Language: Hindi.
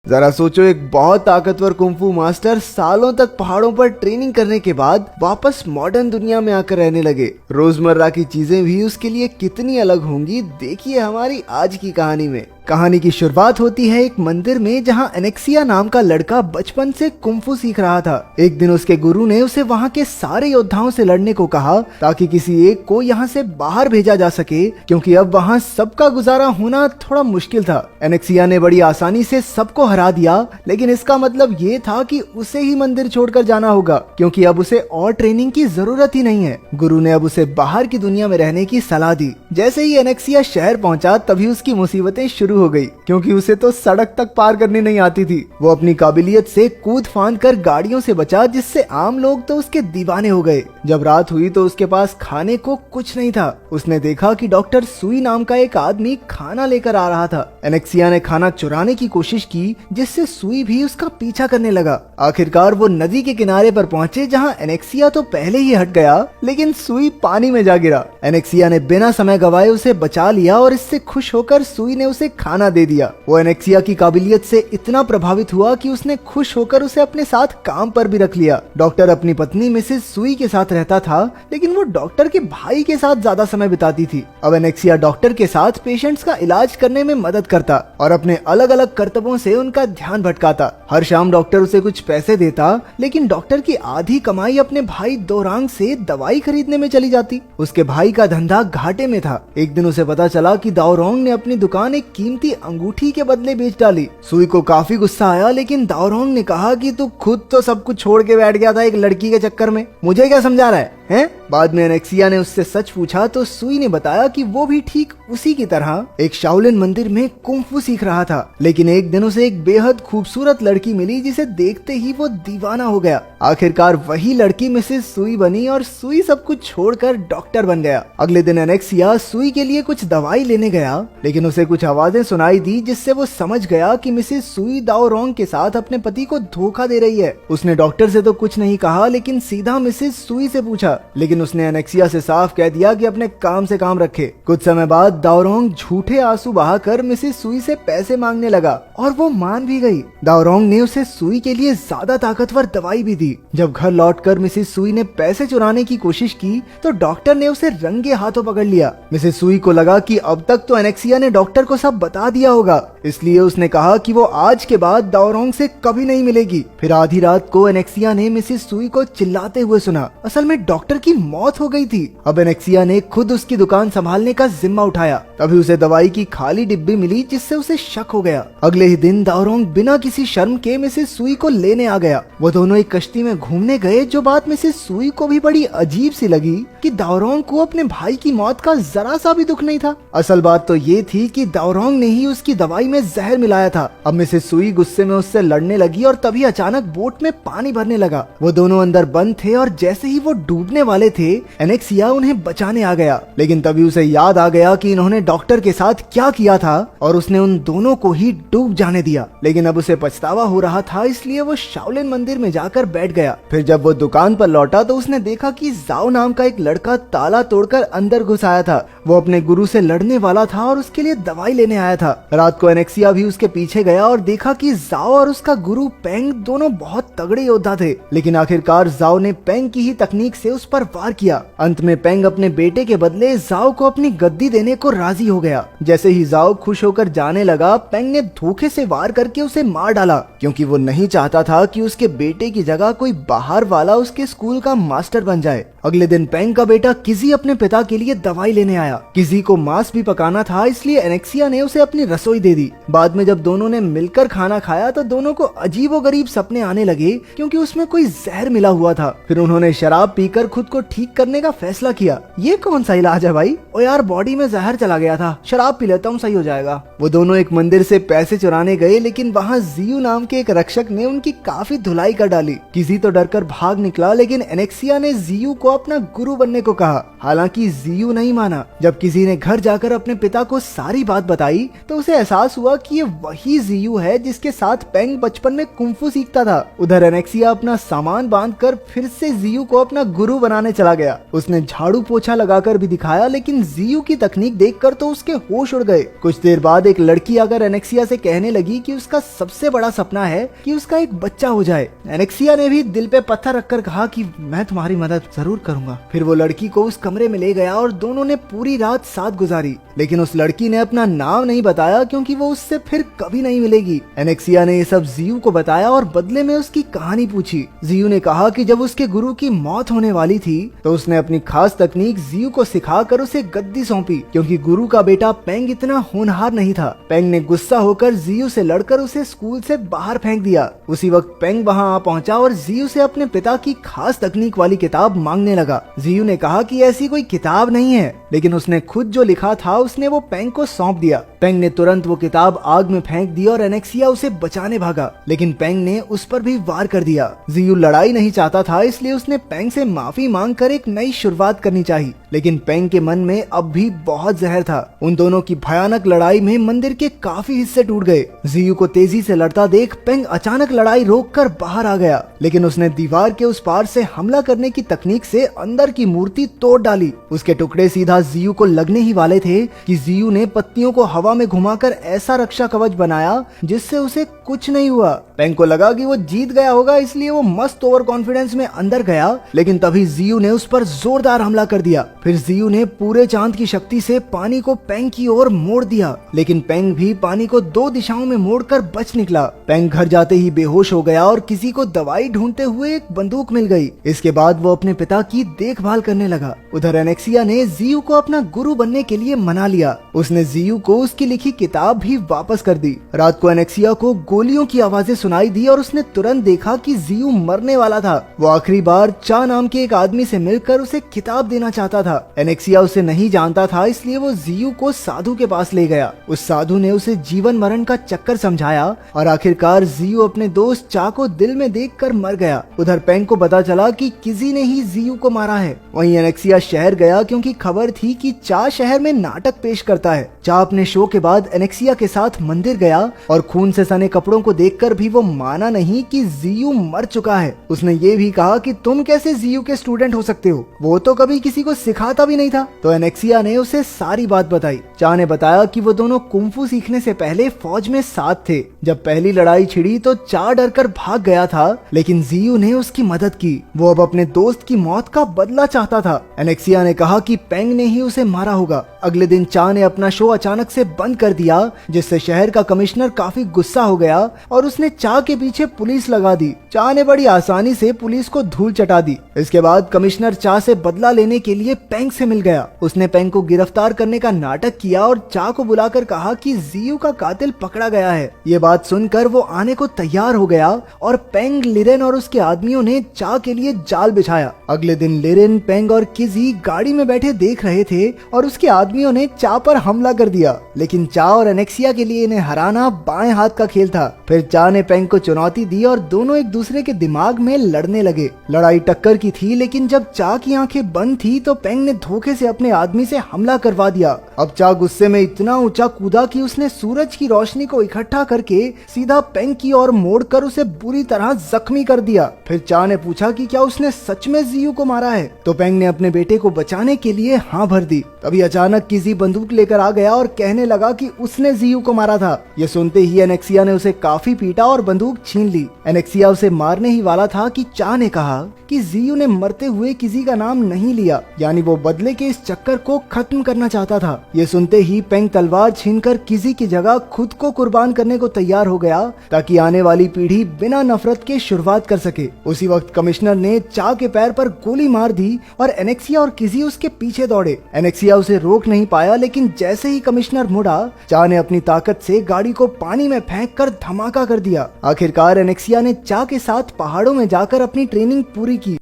जरा सोचो, एक बहुत ताकतवर कुंफू मास्टर सालों तक पहाड़ों पर ट्रेनिंग करने के बाद वापस मॉडर्न दुनिया में आकर रहने लगे। रोजमर्रा की चीजें भी उसके लिए कितनी अलग होंगी, देखिए हमारी आज की कहानी में। कहानी की शुरुआत होती है एक मंदिर में, जहां एनेक्सिया नाम का लड़का बचपन से कुंफू सीख रहा था। एक दिन उसके गुरु ने उसे वहां के सारे योद्धाओं से लड़ने को कहा ताकि किसी एक को यहाँ से बाहर भेजा जा सके, क्योंकि अब वहां सबका गुजारा होना थोड़ा मुश्किल था। एनेक्सिया ने बड़ी आसानी से सबको हरा दिया, लेकिन इसका मतलब ये था कि उसे ही मंदिर छोड़कर जाना होगा, क्योंकि अब उसे और ट्रेनिंग की जरूरत ही नहीं है। गुरु ने अब उसे बाहर की दुनिया में रहने की सलाह दी। जैसे ही एनेक्सिया शहर पहुंचा, तभी उसकी मुसीबतें शुरू हो गई, क्योंकि उसे तो सड़क तक पार करनी नहीं आती थी। वो अपनी काबिलियत से कूद फांद कर गाड़ियों से बचा, जिससे आम लोग तो उसके दीवाने हो गए। जब रात हुई तो उसके पास खाने को कुछ नहीं था। उसने देखा कि डॉक्टर सुई नाम का एक आदमी खाना लेकर आ रहा था। एनेक्सिया ने खाना चुराने की कोशिश की, जिससे सुई भी उसका पीछा करने लगा। आखिरकार वो नदी के किनारे पर पहुंचे, जहां एनेक्सिया तो पहले ही हट गया, लेकिन सुई पानी में जा गिरा। एनेक्सिया ने बिना समय गवाए उसे बचा लिया और इससे खुश होकर सुई ने उसे खाना दे दिया। वो एनेक्सिया की काबिलियत से इतना प्रभावित हुआ कि उसने खुश होकर उसे अपने साथ काम पर भी रख लिया। डॉक्टर अपनी पत्नी मिसेस सुई के साथ रहता था, लेकिन वो डॉक्टर के भाई के साथ ज्यादा समय बिताती थी। अब एनेक्सिया डॉक्टर के साथ पेशेंट्स का इलाज करने में मदद करता और अपने अलग अलग कर्तव्यों से उनका ध्यान भटकाता। हर शाम डॉक्टर उसे कुछ पैसे देता, लेकिन डॉक्टर की आधी कमाई अपने भाई दोरांग से दवाई खरीदने में चली जाती। उसके भाई का धंधा घाटे में था। एक दिन उसे पता चला कि दाओरोंग ने अपनी दुकान एक कीमती अंगूठी के बदले बेच डाली। सुई को काफी गुस्सा आया, लेकिन दाओरोंग ने कहा कि तू खुद तो सब कुछ छोड़ के बैठ गया था एक लड़की के चक्कर में, मुझे क्या समझा रहा है? बाद में एनेक्सिया ने उससे सच पूछा तो सुई ने बताया कि वो भी ठीक उसी की तरह एक शाओलिन मंदिर में कुंफू सीख रहा था, लेकिन एक दिन उसे एक बेहद खूबसूरत लड़की मिली, जिसे देखते ही वो दीवाना हो गया। आखिरकार वही लड़की मिसेस सुई बनी और सुई सब कुछ छोड़कर डॉक्टर बन गया। अगले दिन एनेक्सिया सुई के लिए कुछ दवाई लेने गया, लेकिन उसे कुछ आवाजें सुनाई दी, जिससे वो समझ गया कि मिसेस सुई दाओरोंग के साथ अपने पति को धोखा दे रही है। उसने डॉक्टर से तो कुछ नहीं कहा, लेकिन सीधा मिसेस सुई से पूछा, लेकिन उसने एनेक्सिया से साफ कह दिया कि अपने काम से काम रखे। कुछ समय बाद दाओरोंग झूठे आंसू बहाकर मिसेस सुई से पैसे मांगने लगा और वो मान भी गई। दाओरोंग ने उसे सुई के लिए ज्यादा ताकतवर दवाई भी दी। जब घर लौटकर मिसेस सुई ने पैसे चुराने की कोशिश की तो डॉक्टर ने उसे रंगे हाथों पकड़ लिया। मिसेस सुई को लगा कि अब तक तो एनेक्सिया ने डॉक्टर को सब बता दिया होगा, इसलिए उसने कहा कि वो आज के बाद दाओरोंग से कभी नहीं मिलेगी। फिर आधी रात को एनेक्सिया ने मिसेस सुई को चिल्लाते हुए सुना। असल में डॉक्टर की मौत हो गई थी। अब एनेक्सिया ने खुद उसकी दुकान संभालने का जिम्मा उठाया। तभी उसे दवाई की खाली डिब्बी मिली, जिससे उसे शक हो गया। अगले ही दिन दाओरोंग बिना किसी शर्म के मिसेस सुई को लेने आ गया। वो दोनों एक कश्ती में घूमने गए। जो बात मिसेस सुई को भी बड़ी अजीब सी लगी कि दाओरोंग को अपने भाई की मौत का जरा सा भी दुख नहीं था। असल बात तो ये थी कि दाओरोंग ने ही उसकी दवाई में जहर मिलाया था। अब मिसेस सुई गुस्से में उससे लड़ने लगी और तभी अचानक बोट में पानी भरने लगा। वो दोनों अंदर बंद थे और जैसे ही वो डूबने वाले थे, एनेक्सिया उन्हें बचाने आ गया। लेकिन तभी उसे याद आ गया कि इन्होंने डॉक्टर के साथ क्या किया था और उसने उन दोनों को ही डूब जाने दिया। लेकिन अब उसे पछतावा हो रहा था, इसलिए वो शाओलिन मंदिर में जाकर बैठ गया। फिर जब वो दुकान पर लौटा तो उसने देखा कि जाओ नाम का एक लड़का ताला तोड़कर अंदर घुस आया था। वो अपने गुरु से लड़ने वाला था और उसके लिए दवाई लेने आया था। रात को एनेक्सिया भी उसके पीछे गया और देखा कि जाओ और उसका गुरु पेंग दोनों बहुत तगड़े योद्धा थे। लेकिन आखिरकार जाओ ने पेंग की ही तकनीक से उस पर वार किया। अंत में पेंग अपने बेटे के बदले जाओ को अपनी गद्दी देने को राजी हो गया। जैसे ही जाओ खुश होकर जाने लगा, पेंग ने धोखे से वार करके उसे मार डाला, क्योंकि वो नहीं चाहता था कि उसके बेटे की जगह कोई बाहर वाला उसके स्कूल का मास्टर बन जाए। अगले दिन पेंग का बेटा किजी अपने पिता के लिए दवाई लेने आया। किजी को मांस भी पकाना था, इसलिए एनेक्सिया ने उसे अपनी रसोई दे दी। बाद में जब दोनों ने मिलकर खाना खाया तो दोनों को अजीबोगरीब सपने आने लगे, क्योंकि उसमें कोई जहर मिला हुआ था। फिर उन्होंने शराब पीकर खुद को ठीक करने का फैसला किया। ये कौन सा इलाज है भाई? ओ यार, बॉडी में जहर चला गया था, शराब पी लेता हूँ, सही हो जाएगा। वो दोनों एक मंदिर से पैसे चुराने गए, लेकिन वहाँ जियू नाम के एक रक्षक ने उनकी काफी धुलाई कर डाली। किसी तो डरकर भाग निकला, लेकिन एनेक्सिया ने जियू को अपना गुरु बनने को कहा। हालांकि जियू नहीं माना। जब किसी ने घर जाकर अपने पिता को सारी बात बताई तो उसे एहसास हुआ कि ये वही जियू है जिसके साथ पेंग बचपन में कुंफू सीखता था। उधर एनेक्सिया अपना सामान बांधकर फिर से जियू को अपना गुरु बनाने चला गया। उसने झाड़ू पोछा लगाकर भी दिखाया, लेकिन जियू की तकनीक देखकर तो उसके होश उड़ गए। कुछ देर बाद एक लड़की आकर एनेक्सिया से कहने लगी कि उसका सबसे बड़ा सपना है कि उसका एक बच्चा हो जाए। एनेक्सिया ने भी दिल पे पत्थर रखकर कहा कि मैं तुम्हारी मदद जरूर करूंगा। फिर वो लड़की को उस कमरे में ले गया और दोनों ने पूरी रात साथ गुजारी। लेकिन उस लड़की ने अपना नाम नहीं बताया क्योंकि वो उससे फिर कभी नहीं मिलेगी। एनेक्सिया ने ये सब जियू को बताया और बदले में उसकी कहानी पूछी। जियू ने कहा कि जब उसके गुरु की मौत होने वाली थी तो उसने अपनी खास तकनीक जियू को सिखाकर उसे गद्दी सौंपी, क्योंकि गुरु का बेटा पेंग इतना होनहार नहीं था। पेंग ने गुस्सा होकर जियू से लड़कर उसे स्कूल से बाहर फेंक दिया। उसी वक्त पेंग वहां आ पहुंचा और जियू से अपने पिता की खास तकनीक वाली किताब मांगने लगा। जियू ने कहा कि ऐसी कोई किताब नहीं है, लेकिन उसने खुद जो लिखा था उसने वो पेंग को सौंप दिया। पेंग ने तुरंत वो किताब आग में फेंक दी और एनेक्सिया उसे बचाने भागा, लेकिन पेंग ने उस पर भी वार कर दिया। जियू लड़ाई नहीं चाहता था, इसलिए उसने पेंग से माफी मांगकर एक नई शुरुआत करनी चाहिए। लेकिन पेंग के मन में अब भी बहुत जहर था। उन दोनों की भयानक लड़ाई में मंदिर के काफी हिस्से टूट गए। जियू को तेजी से लड़ता देख पेंग अचानक लड़ाई रोककर बाहर आ गया, लेकिन उसने दीवार के उस पार से हमला करने की तकनीक से अंदर की मूर्ति तोड़ डाली। उसके टुकड़े सीधा जियू को लगने ही वाले थे कि जियू ने पत्तियों को हवा में घुमाकर ऐसा रक्षा कवच बनाया जिससे उसे कुछ नहीं हुआ। पेंग को लगा कि वो जीत गया होगा, इसलिए वो मस्त ओवर कॉन्फिडेंस में अंदर गया, लेकिन तभी जियू ने उस पर जोरदार हमला कर दिया। फिर जियू ने पूरे चांद की शक्ति से पानी को पेंग की ओर मोड़ दिया, लेकिन पेंग भी पानी को दो दिशाओं में मोड़कर बच निकला। पेंग घर जाते ही बेहोश हो गया और किसी को दवाई ढूंढते हुए एक बंदूक मिल गई। इसके बाद वो अपने पिता की देखभाल करने लगा। उधर एनेक्सिया ने जियू को अपना गुरु बनने के लिए मना लिया। उसने जियू को उसकी लिखी किताब भी वापस कर दी। रात को एनेक्सिया को गोलियों की आवाजें सुनाई दी और उसने तुरंत देखा कि जियू मरने वाला था। वो आखिरी बार चा नाम के एक आदमी से मिलकर उसे किताब देना चाहता था। एनेक्सिया उसे नहीं जानता था, इसलिए वो जियू को साधु के पास ले गया। उस साधु ने उसे जीवन मरण का चक्कर समझाया और आखिरकार जियू अपने दोस्त चा को दिल में देखकर मर गया। उधर पेंग को पता चला कि किसी ने ही जियू को मारा है। वहीं एनेक्सिया शहर गया क्योंकि खबर थी कि चा शहर में नाटक पेश करता है। चा अपने शो के बाद एनेक्सिया के साथ मंदिर गया और खून से सने कपड़ों को देखकर भी वो माना नहीं कि जियू मर चुका है। उसने ये भी कहा कि तुम कैसे जियू के स्टूडेंट हो सकते हो, वो तो कभी किसी को सिखाता भी नहीं था। तो एनेक्सिया ने उसे सारी बात बताई। चा ने बताया कि वो दोनों कुंफू सीखने से पहले फौज में साथ थे। जब पहली लड़ाई छिड़ी तो चा डरकर भाग गया था, लेकिन जियू ने उसकी मदद की। वो अब अपने दोस्त की मौत का बदला चाहता था। एनेक्सिया ने कहा कि पेंग ने ही उसे मारा होगा। अगले दिन चा ने अपना शो अचानक से बंद कर दिया, जिससे शहर का कमिश्नर काफी गुस्सा हो गया और उसने चा के पीछे पुलिस लगा दी। चा ने बड़ी आसानी से पुलिस को धूल चटा दी। इसके बाद कमिश्नर चा से बदला लेने के लिए पेंग से मिल गया। उसने पेंग को गिरफ्तार करने का नाटक किया और चा को बुलाकर कहा कि जियू का कातिल पकड़ा गया है। ये बात सुनकर वो आने को तैयार हो गया और पेंग, लिरेन और उसके आदमियों ने चा के लिए जाल बिछाया। अगले दिन लिरेन, पेंग और किजी गाड़ी में बैठे देख रहे थे और उसके आदमियों ने चा पर हमला कर दिया, लेकिन चा और एनेक्सिया के लिए इन्हें हराना बाएं हाथ का खेल था। फिर चा ने पेंग को चुनौती दी और दोनों एक दूसरे के दिमाग में लड़ने लगे। लड़ाई टक्कर की थी, लेकिन जब चा की आंखें बंद थी तो पेंग ने धोखे से अपने आदमी से हमला करवा दिया। अब चा गुस्से में इतना ऊंचा कूदा कि उसने सूरज की रोशनी को इकट्ठा करके सीधा पेंग की ओर मोड़कर उसे बुरी तरह जख्मी कर दिया। फिर चा ने पूछा कि क्या उसने सच में जियू को मारा है, तो पेंग ने अपने बेटे को बचाने के लिए हाँ भर दी। तभी अचानक किसी बंदूक लेकर आ गया और कहने लगा कि उसने जियू को मारा था। ये सुनते ही एनेक्सिया ने उसे काफी पीटा और बंदूक छीन ली। एनेक्सिया उसे मारने ही वाला था कि चा ने कहा कि जियू ने मरते हुए किसी का नाम नहीं लिया, यानी वो बदले के इस चक्कर को खत्म करना चाहता था। ये सुनते ही पेंग तलवार छीनकर किसी की जगह खुद को कुर्बान करने को तैयार हो गया, ताकि आने वाली पीढ़ी बिना नफरत के शुरुआत कर सके। उसी वक्त कमिश्नर ने चा के पैर पर गोली मार दी और एनेक्सिया और किजी उसके पीछे दौड़े। एनेक्सिया उसे रोक नहीं पाया, लेकिन जैसे ही कमिश्नर मुड़ा, चा ने अपनी ताकत से गाड़ी को पानी में फेंक कर धमाका कर दिया। आखिरकार एनेक्सिया ने चा के साथ पहाड़ों में जाकर अपनी ट्रेनिंग पूरी की।